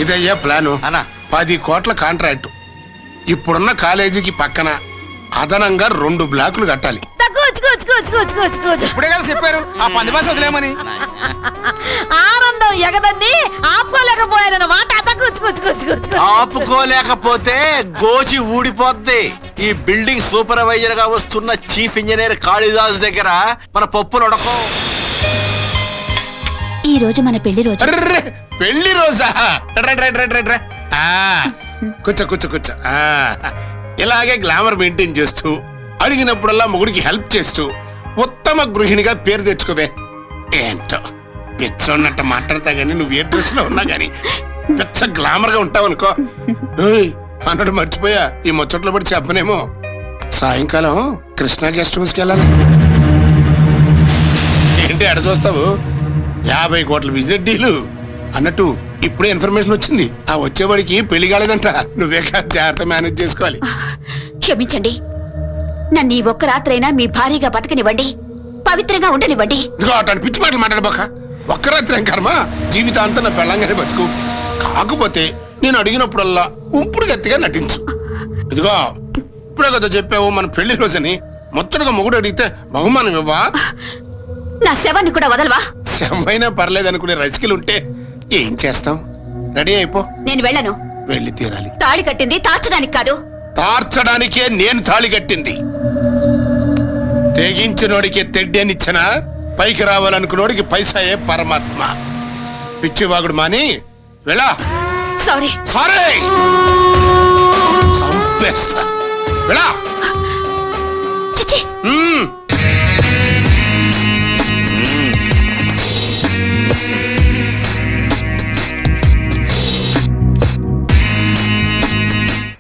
ఇదయ్యా plan అన్నా 10 కోట్ల contract. ఇప్పుడున్న కాలేజీకి పక్కన అదనంగా 2 బ్లాకులు కట్టాలి. ఇప్పుడే కదా చెప్పారు ఆ పంది బాస్ వదిలేమని. ఆనందం ఎగదన్ని ఆపుకోలేకపోయానమాట. ఆపుకోలేకపోతే గోచి ఊడిపోద్ది. ఈ బిల్డింగ్ సూపర్వైజర్ గా వస్తున్న చీఫ్ ఇంజనీర్ కాళిదాస్ దగ్గర మన పప్పులు ఉడకం. ఈ రోజు మన పెళ్లి రోజు. అర్రే, పెళ్లి రోజా? కూర్చో కూర్చో కూర్చో. ఇలాగే గ్లామర్ మెయింటైన్ చేస్తూ అడిగినప్పుడల్లా మొగుడికి హెల్ప్ చేస్తూ ఉత్తమ గృహిణిగా పేరు తెచ్చుకోవే. ఏంటో పిచ్చోన్నట్టు మాట్లాడతా గానీ నువ్వు ఏ డ్రెస్ లో ఉన్నా గానీ పిచ్చ గ్లామర్ గా ఉంటావు అనుకో. అన్నట్టు మర్చిపోయా, ఈ ముచ్చట్లో పడి చెప్పనేమో. సాయంకాలం కృష్ణా గెస్ట్ హౌస్కి వెళ్ళాలి. ఏంటి అడ చూస్తావు? 50 కోట్ల బిజినెస్ డీలు అన్నట్టు ఇప్పుడే ఇన్ఫర్మేషన్ వచ్చింది. ఆ వచ్చేవాడికి పెళ్లి కాలేదంట. నువ్వే కాదు జాగ్రత్త మేనేజ్ చేసుకోవాలి. క్షమించండి, నన్ను ఈ ఒక్క రాత్రైనా మీ భార్యగా బతకనివ్వండి, పవిత్రంగా ఉండనివ్వండి. ఇదిగో అటు పిచ్చి మాటలు మాట్లాడబోక. ఒక్క రాత్రి ఏం కర్మ, జీవితాంతం నా పెళ్ళంగానే బతుకు. కాకపోతే నేను అడిగినప్పుడల్లా ఉంపుడు గట్టిగా నటించు. ఇదిగో ఇప్పుడే కదా చెప్పావు మన పెళ్లి రోజని. మొత్తగా మొగుడు అడిగితే బహుమానం ఇవ్వా? నా శవాన్ని కూడా వదలవా? శవమైనా పర్లేదనుకునే రసికలు ఉంటే ఏం చేస్తాం? రెడీ అయిపో. నేను వెళ్ళను. వెళ్ళి తీరాలి. తాళి కట్టింది తార్చడానికి కాదు, తార్చడానికే నేను తాళి కట్టింది. తెగించినోడికి తెడ్డేనిచ్చిన పైకి రావాలనుకున్నోడికి పైసాయే పరమాత్మ. పిచ్చివాగుడు మాని వెళ్ళా. సారీ సారీ చంపేస్తా. వెళ్ళా.